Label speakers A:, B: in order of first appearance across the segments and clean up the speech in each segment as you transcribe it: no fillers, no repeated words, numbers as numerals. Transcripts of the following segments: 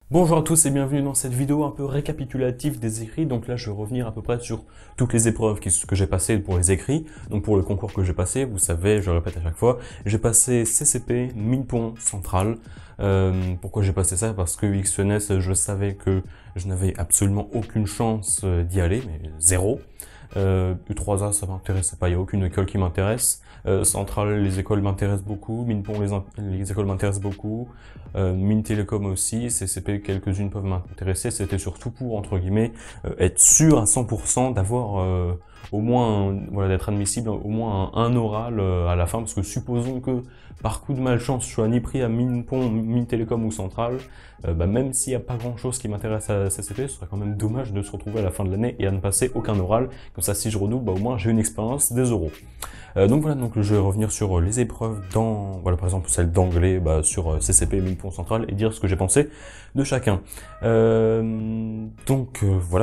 A: Bonjour à tous et bienvenue dans cette vidéo un peu récapitulative des écrits. Donc là, je vais revenir à peu près sur toutes les épreuves que j'ai passées pour les écrits. Donc pour le concours que j'ai passé, vous savez, je le répète à chaque fois, j'ai passé CCP, Minpon, Centrale. Pourquoi j'ai passé ça? Parce que XENS, je savais que je n'avais absolument aucune chance d'y aller, mais zéro. U3A, ça m'intéressait pas, il n'y a aucune école qui m'intéresse. Centrale, les écoles m'intéressent beaucoup. Minpon, les écoles m'intéressent beaucoup. Mines Télécom aussi. CCP, quelques-unes peuvent m'intéresser. C'était surtout pour, entre guillemets, être sûr à 100% d'avoir au moins, voilà, d'être admissible au moins un oral à la fin. Parce que supposons que, par coup de malchance, je sois ni pris à Minpon, Mines Télécom ou Centrale, même s'il n'y a pas grand-chose qui m'intéresse à CCP, ce serait quand même dommage de se retrouver à la fin de l'année et à ne passer aucun oral. Comme ça, si je redouble, au moins j'ai une expérience des euros. Donc voilà, donc je vais revenir sur les épreuves dans, voilà, par exemple celle d'anglais sur CCP et Minpon Central et dire ce que j'ai pensé de chacun. Voilà,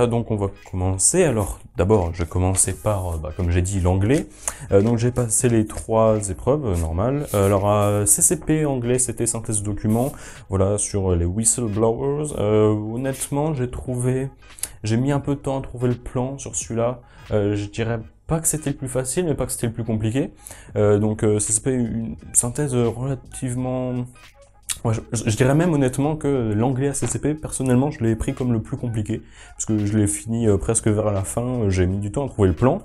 A: donc on va commencer. Alors d'abord, je vais commencer par, comme j'ai dit, l'anglais. Donc j'ai passé les 3 épreuves normales. Alors CCP anglais, c'était synthèse de documents. Voilà, sur les whistleblowers. Honnêtement, j'ai mis un peu de temps à trouver le plan sur celui-là. Je dirais pas que c'était le plus facile, mais pas que c'était le plus compliqué. CCP, une synthèse relativement... Ouais, je dirais même honnêtement que l'anglais à CCP, personnellement, je l'ai pris comme le plus compliqué, parce que je l'ai fini presque vers la fin, j'ai mis du temps à trouver le plan.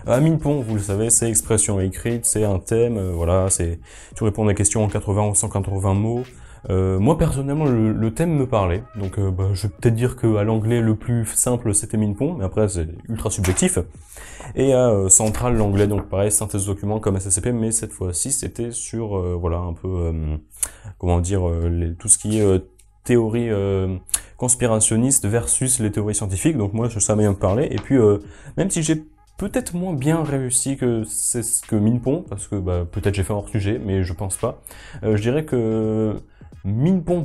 A: À Minpon, vous le savez, c'est expression écrite, c'est un thème, voilà, tu réponds à des questions en 80 ou 180 mots. Moi personnellement le thème me parlait, donc je vais peut-être dire que à l'anglais le plus simple c'était Minpon, mais après c'est ultra subjectif. Et à Centrale l'anglais, donc pareil, synthèse document comme SCP, mais cette fois-ci c'était sur voilà un peu comment dire tout ce qui est théorie conspirationniste versus les théories scientifiques. Donc moi ça m'a bien parlé. Et puis même si j'ai peut-être moins bien réussi que c'est ce que Minpon, parce que peut-être j'ai fait hors sujet, mais je pense pas. Je dirais que Minpon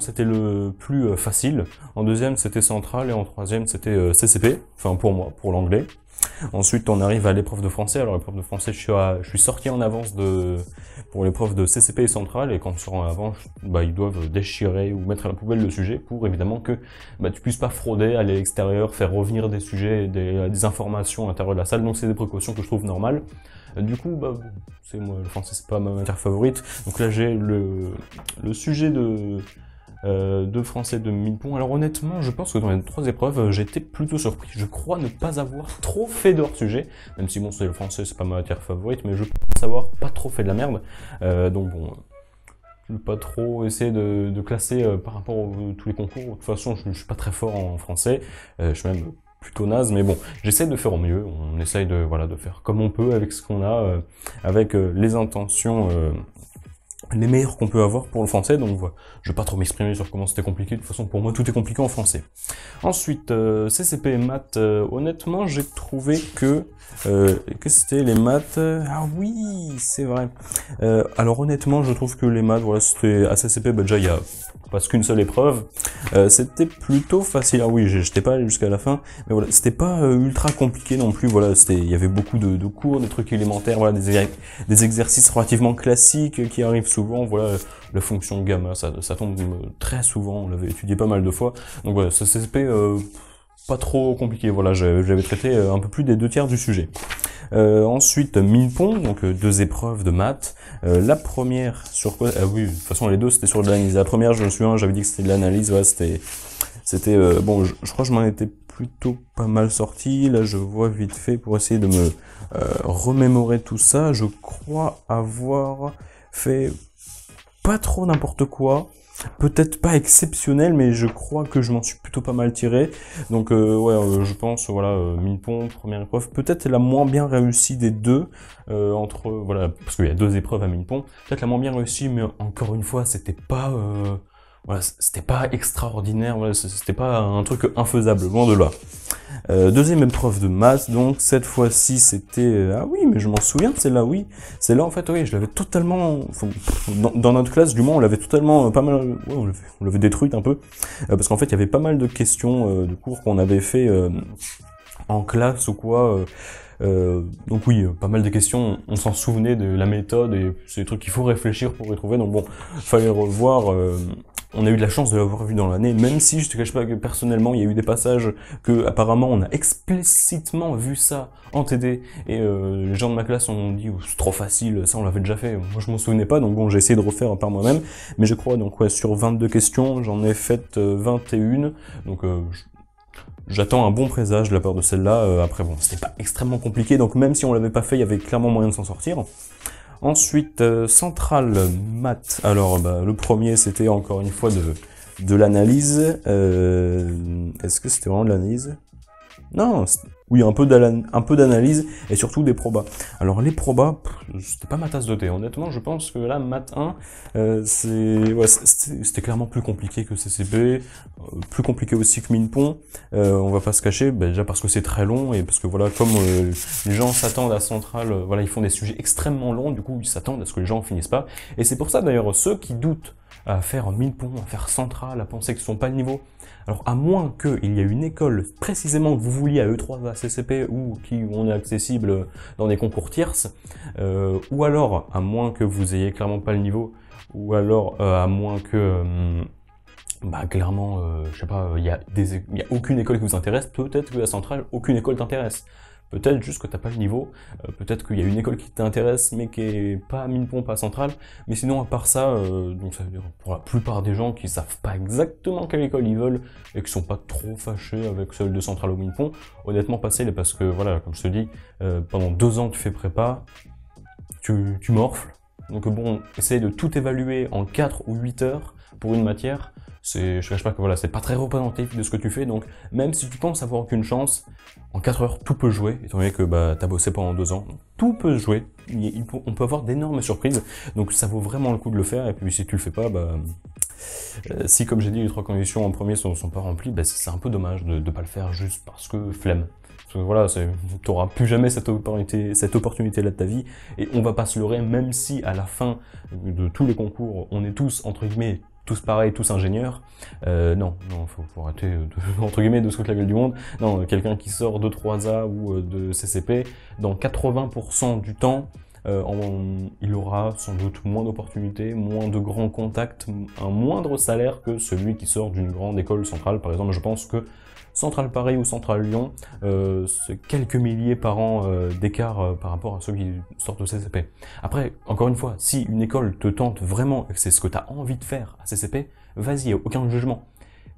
A: c'était le plus facile, en deuxième c'était Centrale et en troisième c'était CCP, enfin pour moi, pour l'anglais. Ensuite on arrive à l'épreuve de français. Alors l'épreuve de français je suis sorti en avance pour l'épreuve de CCP et Centrale, et quand on sort en avance, ils doivent déchirer ou mettre à la poubelle le sujet pour évidemment que tu puisses pas frauder, aller à l'extérieur, faire revenir des sujets, des informations à l'intérieur de la salle. Donc c'est des précautions que je trouve normales. Du coup, c'est moi, le français c'est pas ma matière favorite. Donc là j'ai le sujet de français de Minpon. Alors honnêtement, je pense que dans les 3 épreuves, j'étais plutôt surpris. Je crois ne pas avoir trop fait de hors-sujet, même si bon, c'est le français, c'est pas ma matière favorite, mais je pense avoir pas trop fait de la merde. Donc bon, je vais pas trop essayer de classer par rapport à tous les concours. De toute façon, je suis pas très fort en français. Je suis même plutôt naze, mais bon, j'essaie de faire au mieux. On essaye de faire comme on peut avec ce qu'on a, avec les intentions les meilleurs qu'on peut avoir pour le français. Donc voilà, je vais pas trop m'exprimer sur comment c'était compliqué. De toute façon, pour moi, tout est compliqué en français. Ensuite, CCP et maths, honnêtement, j'ai trouvé que c'était les maths. Ah oui, c'est vrai. Alors honnêtement, je trouve que les maths, voilà, c'était à CCP, déjà il y a parce qu'une seule épreuve, c'était plutôt facile. Ah oui, j'étais pas allé jusqu'à la fin, mais voilà, c'était pas ultra compliqué non plus. Voilà, il y avait beaucoup de cours, des trucs élémentaires, voilà, des exercices relativement classiques qui arrivent souvent. Voilà, la fonction gamma, ça tombe très souvent. On l'avait étudié pas mal de fois. Donc voilà, ça CCP pas trop compliqué. Voilà, j'avais traité un peu plus des 2 tiers du sujet. Ensuite, Minpon, donc 2 épreuves de maths. La première, sur quoi? Ah oui, de toute façon, les 2, c'était sur de l'analyse. La première, je me souviens, j'avais dit que c'était de l'analyse. Voilà, c'était bon, je crois que je m'en étais plutôt pas mal sorti. Là, je vois vite fait pour essayer de me remémorer tout ça. Je crois avoir fait pas trop n'importe quoi. Peut-être pas exceptionnel, mais je crois que je m'en suis plutôt pas mal tiré. Donc je pense, voilà, Minpon, première épreuve, peut-être la moins bien réussie des 2, voilà, parce qu'il y a 2 épreuves à Minpon, peut-être la moins bien réussie, mais encore une fois, c'était pas extraordinaire, voilà, c'était pas un truc infaisable, loin de là. Deuxième épreuve de maths, donc cette fois-ci c'était... ah oui, mais je m'en souviens de celle-là, oui. Celle-là, en fait, oui, je l'avais totalement... Enfin, dans notre classe, du moins, on l'avait totalement pas mal... Ouais, on l'avait détruite un peu. Parce qu'en fait, il y avait pas mal de questions de cours qu'on avait fait en classe ou quoi. Donc oui, pas mal de questions, on s'en souvenait de la méthode, et c'est des trucs qu'il faut réfléchir pour y trouver. Donc bon, fallait revoir... on a eu de la chance de l'avoir vu dans l'année, même si je te cache pas que personnellement, il y a eu des passages que apparemment on a explicitement vu ça en TD, et les gens de ma classe ont dit oh, c'est trop facile, ça on l'avait déjà fait. Moi je m'en souvenais pas, donc bon j'ai essayé de refaire par moi-même, mais je crois donc ouais sur 22 questions, j'en ai fait 21, donc j'attends un bon présage de la part de celle-là. Après bon, c'était pas extrêmement compliqué, donc même si on l'avait pas fait, il y avait clairement moyen de s'en sortir. Ensuite, centrale maths. Alors, le premier, c'était encore une fois de l'analyse. Est-ce que c'était vraiment de l'analyse? Non, oui, un peu d'analyse et surtout des probas. Alors, les probas, c'était pas ma tasse de thé. Honnêtement, je pense que là, maths 1, c'était clairement plus compliqué que CCP, plus compliqué aussi que Minpon. On va pas se cacher, déjà parce que c'est très long et parce que voilà, comme les gens s'attendent à Centrale, voilà, ils font des sujets extrêmement longs, du coup, ils s'attendent à ce que les gens finissent pas. Et c'est pour ça, d'ailleurs, ceux qui doutent à faire Minpon, à faire Centrale, à penser qu'ils sont pas le niveau. Alors, à moins qu'il y ait une école précisément que vous vouliez à E3, à CCP, ou qui on est accessible dans des concours tierces, ou alors, à moins que vous ayez clairement pas le niveau, ou alors, à moins que, clairement, je sais pas, il y a aucune école qui vous intéresse, peut-être que la Centrale, aucune école t'intéresse. Peut-être juste que t'as pas le niveau, peut-être qu'il y a une école qui t'intéresse mais qui est pas Minpon, pas Centrale, mais sinon à part ça, donc ça veut dire pour la plupart des gens qui savent pas exactement quelle école ils veulent et qui sont pas trop fâchés avec celle de Centrale ou Minpon, honnêtement passez-les parce que voilà, comme je te dis, pendant 2 ans tu fais prépa, tu morfles, donc bon, essaye de tout évaluer en 4 ou 8 heures pour une matière. Je cache pas que voilà, c'est pas très représentatif de ce que tu fais, donc même si tu penses avoir aucune chance, en 4 heures, tout peut jouer, étant donné que t'as bossé pendant 2 ans, tout peut se jouer, on peut avoir d'énormes surprises, donc ça vaut vraiment le coup de le faire, et puis si tu le fais pas, si comme j'ai dit, les 3 conditions en premier sont pas remplies, c'est un peu dommage de pas le faire juste parce que flemme. Parce que voilà, t'auras plus jamais cette opportunité-là de ta vie, et on va pas se leurrer, même si à la fin de tous les concours, on est tous, entre guillemets, tous pareils, tous ingénieurs. Non, faut arrêter entre guillemets de se foutre la gueule du monde. Non, quelqu'un qui sort de 3A ou de CCP, dans 80% du temps, il aura sans doute moins d'opportunités, moins de grands contacts, un moindre salaire que celui qui sort d'une grande école centrale. Par exemple, je pense que Centrale Paris ou Centrale Lyon, c'est quelques milliers par an d'écart par rapport à ceux qui sortent de CCP. Après, encore une fois, si une école te tente vraiment et que c'est ce que tu as envie de faire à CCP, vas-y, aucun jugement.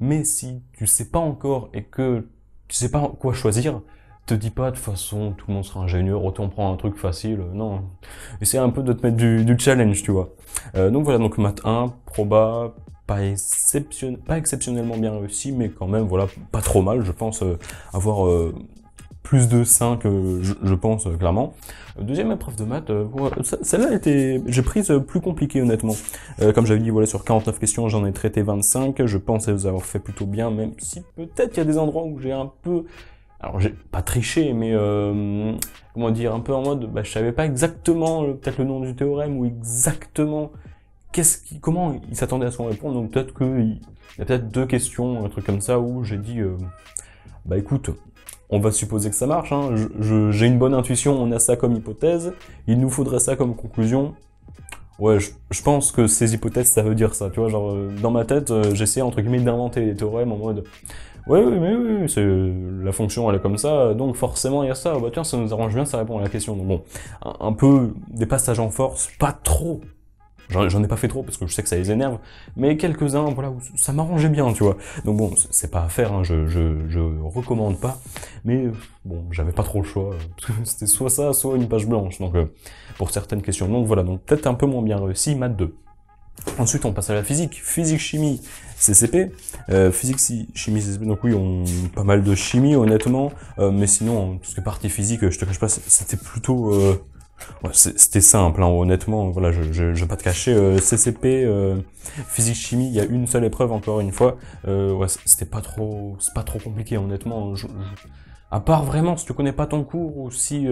A: Mais si tu sais pas encore et que tu sais pas quoi choisir, te dis pas de toute façon tout le monde sera ingénieur, autant prendre un truc facile, non. Essaie un peu de te mettre du challenge, tu vois. Donc voilà, donc maths 1, proba, pas exceptionnellement bien réussi, mais quand même, voilà, pas trop mal, je pense avoir plus de 5, je pense, clairement. Deuxième épreuve de maths, celle-là j'ai prise plus compliquée, honnêtement. Comme j'avais dit, voilà, sur 49 questions, j'en ai traité 25, je pense les avoir fait plutôt bien, même si peut-être il y a des endroits où j'ai un peu... Alors, j'ai pas triché, mais comment dire, un peu en mode, je savais pas exactement peut-être le nom du théorème ou exactement comment il s'attendait à ce qu'on réponde. Donc peut-être qu'il y a peut-être 2 questions, un truc comme ça, où j'ai dit, écoute, on va supposer que ça marche. Hein. J'ai une bonne intuition, on a ça comme hypothèse, il nous faudrait ça comme conclusion. Ouais, je pense que ces hypothèses, ça veut dire ça. Tu vois, genre dans ma tête, j'essaie entre guillemets d'inventer des théorèmes en mode. Oui, c'est la fonction elle est comme ça, donc forcément il y a ça, tiens ça nous arrange bien, ça répond à la question. Donc bon, un peu des passages en force, pas trop, j'en ai pas fait trop parce que je sais que ça les énerve, mais quelques-uns, voilà, où ça m'arrangeait bien, tu vois. Donc bon, c'est pas à faire, hein, je recommande pas, mais bon, j'avais pas trop le choix, c'était soit ça, soit une page blanche, donc pour certaines questions. Donc voilà, donc peut-être un peu moins bien réussi, maths 2. Ensuite, on passe à la physique. Physique, chimie, CCP. Physique, chimie, CCP. Donc oui, pas mal de chimie, honnêtement. Mais sinon, tout ce qui est partie physique, je te cache pas, c'était plutôt... c'était simple, hein, honnêtement. Voilà, je vais pas te cacher. CCP, physique, chimie, il y a une seule épreuve, encore une fois. C'est pas trop compliqué, honnêtement. À part vraiment, si tu connais pas ton cours ou si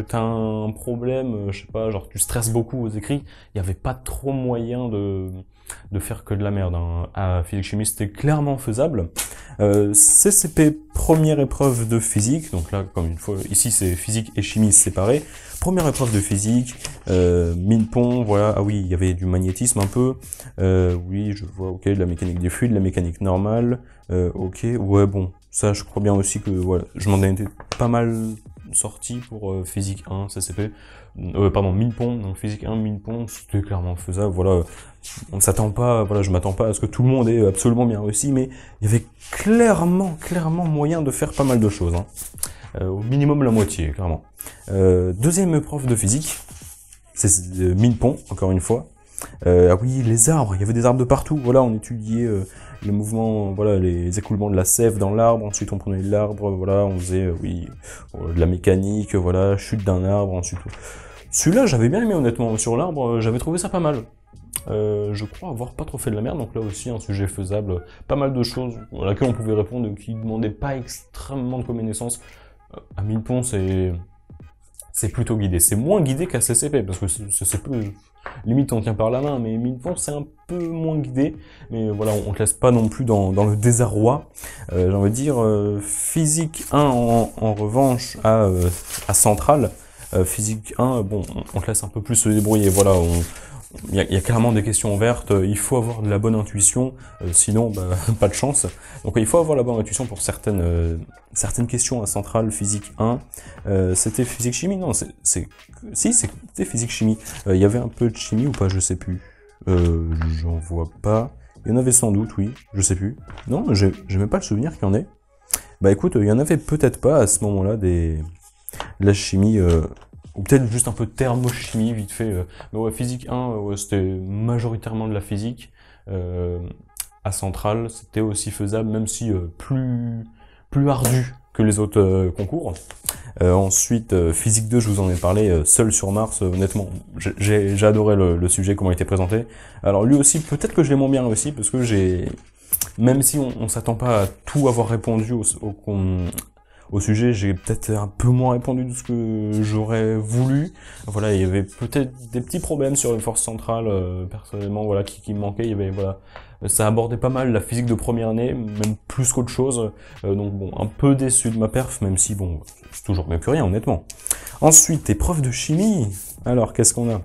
A: t'as un problème, je sais pas, genre tu stresses beaucoup aux écrits, il y avait pas trop moyen de faire que de la merde. Hein. À physique-chimie, c'était clairement faisable. CCP, première épreuve de physique, donc là, comme une fois, ici c'est physique et chimie séparés. Première épreuve de physique, mine-pont, voilà, ah oui, il y avait du magnétisme un peu, oui, je vois, ok, de la mécanique des fluides, de la mécanique normale, ok, ouais, bon, ça je crois bien aussi que, voilà, je m'en ai été pas mal sorti pour physique 1, CCP, pardon, mine-pont, donc physique 1, mine-pont, c'était clairement faisable, voilà, on ne s'attend pas, voilà, je m'attends pas à ce que tout le monde ait absolument bien réussi, mais il y avait clairement moyen de faire pas mal de choses, hein. Au minimum la moitié, clairement. Deuxième épreuve de physique, c'est mine-pont, encore une fois. Ah oui, les arbres, il y avait des arbres de partout, voilà, on étudiait les mouvements, voilà, les écoulements de la sève dans l'arbre, ensuite on prenait l'arbre, voilà, on faisait, oui, de la mécanique, voilà, chute d'un arbre, ensuite... Celui-là, j'avais bien aimé, honnêtement, sur l'arbre, j'avais trouvé ça pas mal. Je crois avoir pas trop fait de la merde, donc là aussi un sujet faisable, pas mal de choses à laquelle on pouvait répondre qui ne demandaient pas extrêmement de connaissances. À mine-pont, c'est plutôt guidé. C'est moins guidé qu'à CCP, parce que CCP, limite on tient par la main, mais mine-pont c'est un peu moins guidé. Mais voilà, on te laisse pas non plus dans le désarroi. J'ai envie de dire, physique 1 en revanche à Centrale, physique 1, bon, on te laisse un peu plus se débrouiller. Voilà, il y a clairement des questions ouvertes, il faut avoir de la bonne intuition, sinon bah, pas de chance. Donc il faut avoir la bonne intuition pour certaines questions à Centrale physique 1. C'était physique chimie? Non, si, c'était physique chimie. Il y avait un peu de chimie ou pas, je sais plus. J'en vois pas. Il y en avait sans doute, oui, je sais plus. Non, j'ai même pas le souvenir qu'il y en ait. Bah écoute, il y en avait peut-être pas à ce moment-là de la chimie... ou peut-être juste un peu de thermochimie, vite fait. Mais ouais, physique 1, ouais, c'était majoritairement de la physique. À Centrale, c'était aussi faisable, même si plus ardu que les autres concours. Ensuite, physique 2, je vous en ai parlé, seul sur Mars, honnêtement, j'ai adoré le sujet, comment il était présenté. Alors lui aussi, peut-être que je l'ai moins bien réussi, parce que même si on s'attend pas à tout avoir répondu au sujet, j'ai peut-être un peu moins répondu de ce que j'aurais voulu. Voilà, il y avait peut-être des petits problèmes sur les forces centrales, personnellement, voilà, qui me manquaient. Il y avait, voilà, ça abordait pas mal la physique de première année, même plus qu'autre chose. Donc bon, un peu déçu de ma perf, même si bon, c'est toujours mieux que rien, honnêtement. Ensuite, épreuve de chimie. Alors, qu'est-ce qu'on a?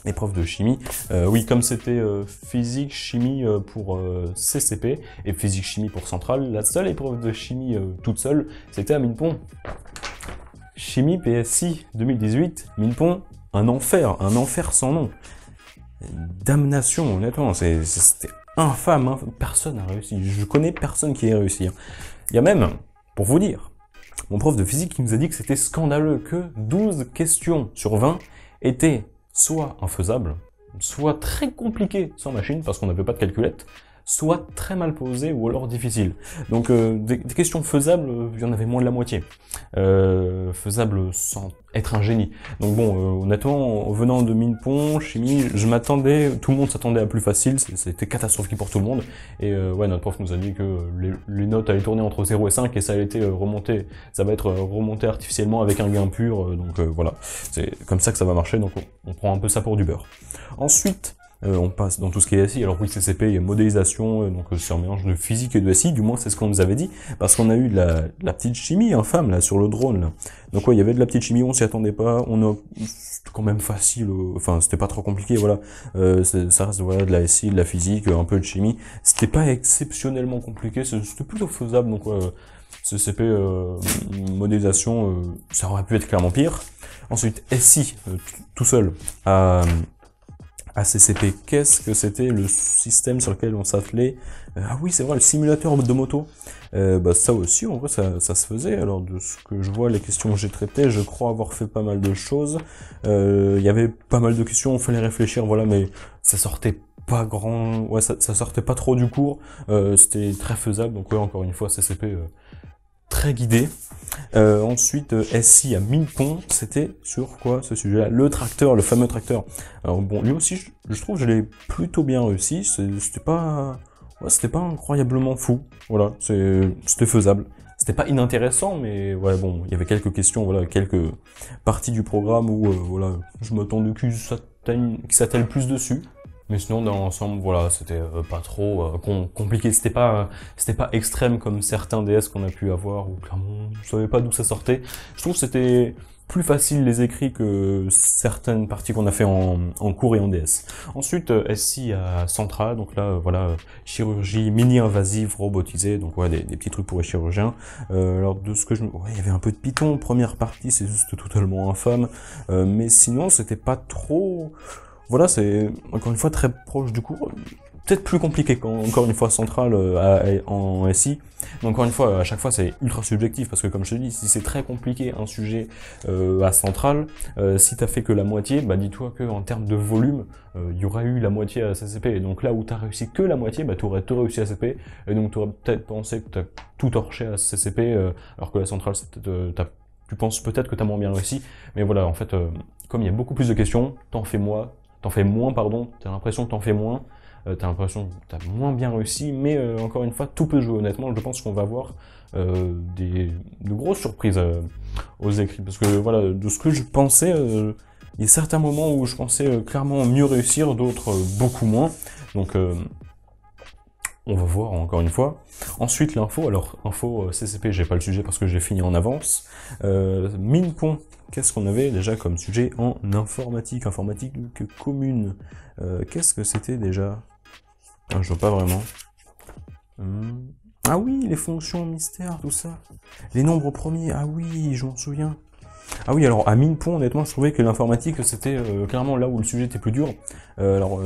A: Épreuve de chimie, oui, comme c'était physique, chimie pour CCP et physique, chimie pour Centrale, la seule épreuve de chimie toute seule, c'était à mine-pont. Chimie PSI 2018, mine-pont, un enfer sans nom. Damnation, honnêtement, c'était infâme, hein. Personne n'a réussi. Je connais personne qui ait réussi. Il y a même, pour vous dire, mon prof de physique qui nous a dit que c'était scandaleux que 12 questions sur 20 étaient soit infaisables, soit très compliquées sans machine, parce qu'on n'avait pas de calculette, soit très mal posées ou alors difficiles. Donc des questions faisables, il y en avait moins de la moitié. Faisables sans être un génie. Donc bon, honnêtement, en venant de mine-pont, chimie, je m'attendais, tout le monde s'attendait à plus facile, c'était catastrophique pour tout le monde. Et ouais, notre prof nous a dit que les notes allaient tourner entre 0 et 5 et ça allait être remonté, ça va être remonté artificiellement avec un gain pur. Donc voilà, c'est comme ça que ça va marcher, donc on prend un peu ça pour du beurre. Ensuite, on passe dans tout ce qui est SI. Alors oui, CCP, il y a modélisation, donc c'est un mélange de physique et de SI, du moins c'est ce qu'on nous avait dit, parce qu'on a eu de la petite chimie infâme là sur le drone. Là. Donc ouais, il y avait de la petite chimie, on s'y attendait pas, c'était quand même facile, enfin c'était pas trop compliqué, voilà. Ça reste voilà de la SI, de la physique, un peu de chimie. C'était pas exceptionnellement compliqué, c'était plutôt faisable, donc ouais, CCP, modélisation, ça aurait pu être clairement pire. Ensuite, SI, tout seul, à CCP, qu'est-ce que c'était le système sur lequel on s'attelait? Ah oui, c'est vrai, le simulateur de moto. Bah ça aussi, en vrai, ça se faisait. Alors, de ce que je vois, les questions que j'ai traitées, je crois avoir fait pas mal de choses. Il y avait pas mal de questions, on fallait réfléchir, voilà, mais ça sortait pas ça sortait pas trop du cours. C'était très faisable, donc ouais, encore une fois, CCP... très guidé. Ensuite, SI à mine-pont, c'était sur quoi ce sujet-là? Le tracteur, le fameux tracteur. Alors bon, lui aussi, je trouve que je l'ai plutôt bien réussi. C'était pas incroyablement fou. Voilà, c'était faisable. c'était pas inintéressant, mais ouais, bon, il y avait quelques questions, voilà, quelques parties du programme où, voilà, je m'attendais qu'ils s'attellent plus dessus. Mais sinon, dans l'ensemble, voilà, c'était pas trop compliqué. C'était pas extrême comme certains DS qu'on a pu avoir, où clairement, je savais pas d'où ça sortait. Je trouve que c'était plus facile les écrits que certaines parties qu'on a fait en cours et en DS. Ensuite, SI à Centra, donc là, voilà, chirurgie mini-invasive robotisée, donc ouais, des petits trucs pour les chirurgiens. Alors de ce que ouais, il y avait un peu de Python, première partie, c'est juste totalement infâme, mais sinon, c'était pas trop... Voilà, c'est encore une fois très proche du cours. Peut-être plus compliqué qu'encore une fois Central en SI. Mais encore une fois, à chaque fois, c'est ultra subjectif parce que comme je te dis, si c'est très compliqué un sujet à Central, si t'as fait que la moitié, bah dis-toi que en termes de volume, il y aurait eu la moitié à CCP. Et donc là où t'as réussi que la moitié, bah t'aurais tout réussi à CCP. Et donc t'aurais peut-être pensé que t'as tout torché à CCP, alors que la Centrale, tu penses peut-être que t'as moins bien réussi. Mais voilà, en fait, comme il y a beaucoup plus de questions, t'en fais moins, pardon, t'as l'impression que t'en fais moins, t'as l'impression que t'as moins bien réussi, mais encore une fois, tout peut jouer. Honnêtement, je pense qu'on va avoir de grosses surprises aux écrits, parce que voilà, de ce que je pensais, il y a certains moments où je pensais clairement mieux réussir, d'autres beaucoup moins, donc on va voir encore une fois. Ensuite l'info, alors info CCP, j'ai pas le sujet parce que j'ai fini en avance. Minpon, qu'est-ce qu'on avait déjà comme sujet en informatique? Informatique commune. Qu'est-ce que c'était déjà? Je vois pas vraiment. Ah oui, les fonctions mystères, tout ça. Les nombres premiers, ah oui, je m'en souviens. Ah oui, alors à Minpon, honnêtement, je trouvais que l'informatique, c'était clairement là où le sujet était plus dur.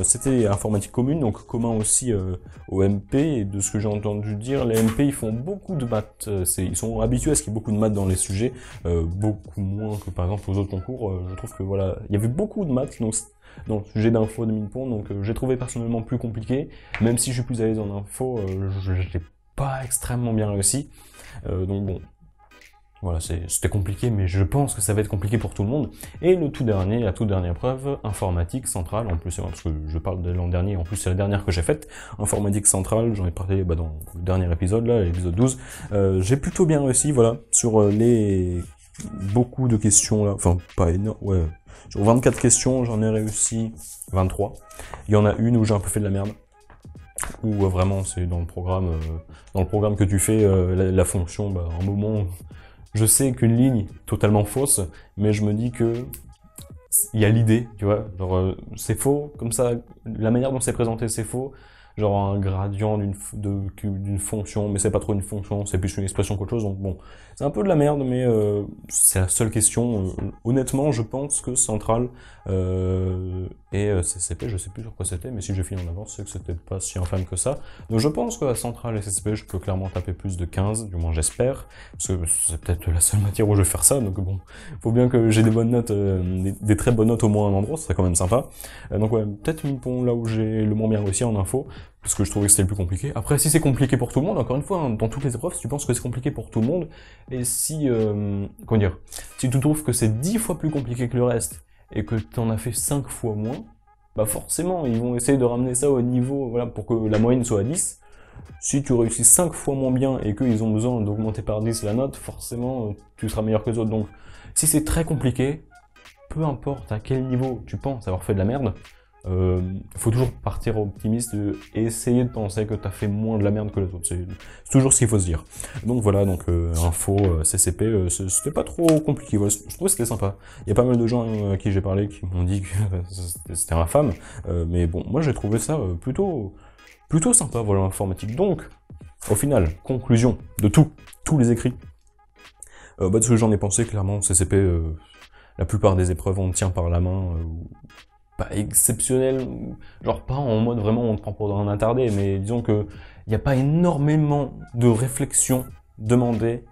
A: C'était informatique commune, donc commun aussi au MP, et de ce que j'ai entendu dire, les MP, ils font beaucoup de maths. Ils sont habitués à ce qu'il y ait beaucoup de maths dans les sujets, beaucoup moins que par exemple aux autres concours. Je trouve que voilà, il y avait beaucoup de maths donc, dans le sujet d'info de Minpon, donc j'ai trouvé personnellement plus compliqué, même si je suis plus à l'aise en info, je l'ai pas extrêmement bien réussi. Donc bon, voilà, c'était compliqué, mais je pense que ça va être compliqué pour tout le monde. Et la toute dernière preuve, informatique centrale, en plus, parce que je parle de l'an dernier, en plus c'est la dernière que j'ai faite, informatique centrale, j'en ai parlé dans le dernier épisode, là, l'épisode 12, j'ai plutôt bien réussi, voilà, sur beaucoup de questions, là, enfin, pas énorme, ouais, sur 24 questions, j'en ai réussi 23. Il y en a une où j'ai un peu fait de la merde, où vraiment c'est dans le programme que tu fais, la fonction, bah, un moment... Je sais qu'une ligne est totalement fausse, mais je me dis que il y a l'idée, tu vois, genre c'est faux, comme ça, la manière dont c'est présenté c'est faux, genre un gradient d'une fonction, mais c'est pas trop une fonction, c'est plus une expression qu'autre chose, donc bon, c'est un peu de la merde, mais c'est la seule question. Honnêtement, je pense que Central et CCP, je sais plus sur quoi c'était, mais si j'ai fini en avance, c'est que c'était pas si infâme que ça. Donc je pense qu'à Central et CCP, je peux clairement taper plus de 15, du moins j'espère, parce que c'est peut-être la seule matière où je vais faire ça, donc bon, faut bien que j'ai des bonnes notes, des très bonnes notes au moins à un endroit, ce serait quand même sympa. Donc ouais, peut-être Minpon là où j'ai le moins bien réussi en info, parce que je trouvais que c'était le plus compliqué. Après, si c'est compliqué pour tout le monde, encore une fois, hein, dans toutes les épreuves, si tu penses que c'est compliqué pour tout le monde, et si, comment dire, si tu trouves que c'est 10 fois plus compliqué que le reste, et que t'en as fait 5 fois moins, bah forcément, ils vont essayer de ramener ça au niveau, voilà, pour que la moyenne soit à 10. Si tu réussis 5 fois moins bien, et qu'ils ont besoin d'augmenter par 10 la note, forcément, tu seras meilleur que les autres. Donc, si c'est très compliqué, peu importe à quel niveau tu penses avoir fait de la merde, faut toujours partir optimiste et essayer de penser que t'as fait moins de la merde que les autres. C'est toujours ce qu'il faut se dire. Donc voilà, donc info CCP, c'était pas trop compliqué. Voilà, je trouve que c'était sympa. Il y a pas mal de gens à qui j'ai parlé qui m'ont dit que c'était infâme, mais bon, moi j'ai trouvé ça plutôt sympa. Voilà, l'informatique. Donc, au final, conclusion de tous les écrits. De ce que j'en ai pensé, clairement, CCP, la plupart des épreuves on tient par la main. Pas exceptionnel, genre pas en mode vraiment on te prend pour un attardé, mais disons que il n'y a pas énormément de réflexion demandée,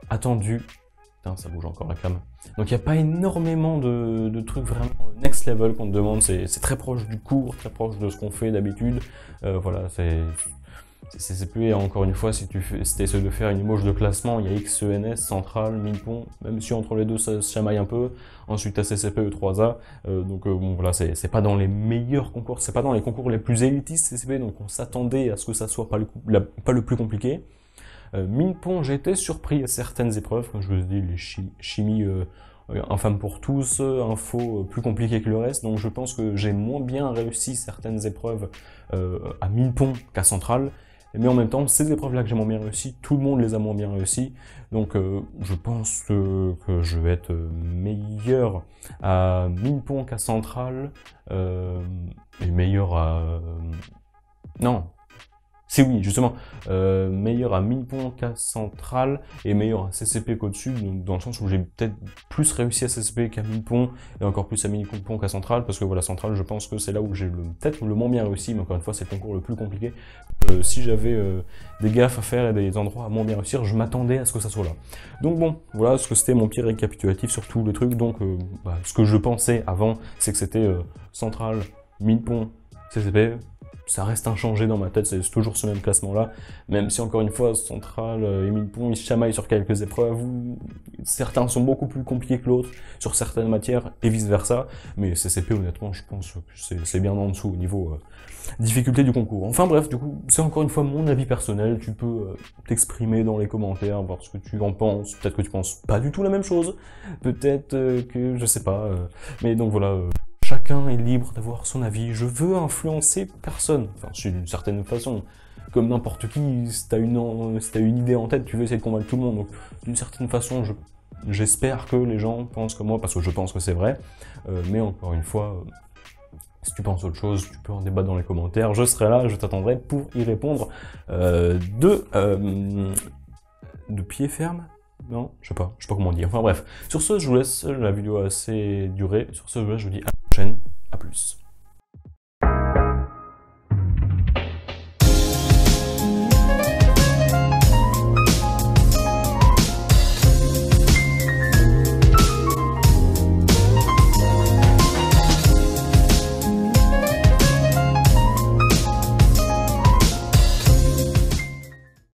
A: attendue. Putain, ça bouge encore la cam. Donc il n'y a pas énormément de trucs vraiment next level qu'on te demande, c'est très proche du cours, très proche de ce qu'on fait d'habitude. Voilà, c'est plus, encore une fois, si tu essaies de faire une image de classement, il y a XENS, Central, Minpon, même si entre les deux ça se chamaille un peu. Ensuite t'as CCP, E3A, donc bon voilà, c'est pas dans les meilleurs concours, c'est pas dans les concours les plus élitistes CCP, donc on s'attendait à ce que ça soit pas le plus compliqué. Minpon, j'ai été surpris à certaines épreuves, comme je vous ai dit, les chimies infâmes pour tous, info plus compliqué que le reste, donc je pense que j'ai moins bien réussi certaines épreuves à Minpon qu'à Centrale, mais en même temps, ces épreuves-là que j'ai moins bien réussi, tout le monde les a moins bien réussi, donc je pense que je vais être meilleur à Minpon qu'à Centrale, et meilleur à... non, si oui, justement, meilleur à Minpon qu'à Centrale et meilleur à CCP qu'au-dessus, dans le sens où j'ai peut-être plus réussi à CCP qu'à Minpon et encore plus à Minpon qu'à Centrale, parce que voilà, Centrale, je pense que c'est là où j'ai peut-être le moins bien réussi, mais encore une fois, c'est le concours le plus compliqué. Si j'avais des gaffes à faire et des endroits à moins bien réussir, je m'attendais à ce que ça soit là. Donc bon, voilà ce que c'était mon petit récapitulatif sur tous les trucs. Donc ce que je pensais avant, c'est que c'était Centrale, Minpon, CCP. Ça reste inchangé dans ma tête, c'est toujours ce même classement-là, même si encore une fois, Centrale et Minpon, ils se chamaillent sur quelques épreuves, où certains sont beaucoup plus compliqués que l'autre sur certaines matières, et vice-versa, mais CCP, honnêtement, je pense que c'est bien en dessous au niveau difficulté du concours. Enfin bref, du coup, c'est encore une fois mon avis personnel, tu peux t'exprimer dans les commentaires, voir ce que tu en penses, peut-être que tu penses pas du tout la même chose, peut-être que, je sais pas, mais donc voilà... Chacun est libre d'avoir son avis, je veux influencer personne, enfin d'une certaine façon, comme n'importe qui, si t'as une idée en tête, tu veux essayer de convaincre tout le monde, donc d'une certaine façon, j'espère que les gens pensent comme moi, parce que je pense que c'est vrai, mais encore une fois, si tu penses autre chose, tu peux en débattre dans les commentaires, je serai là, je t'attendrai pour y répondre de pied ferme. Non, je sais pas comment dire. Enfin bref, sur ce, je vous laisse, la vidéo a assez duré. Sur ce, je vous dis à la prochaine, à plus.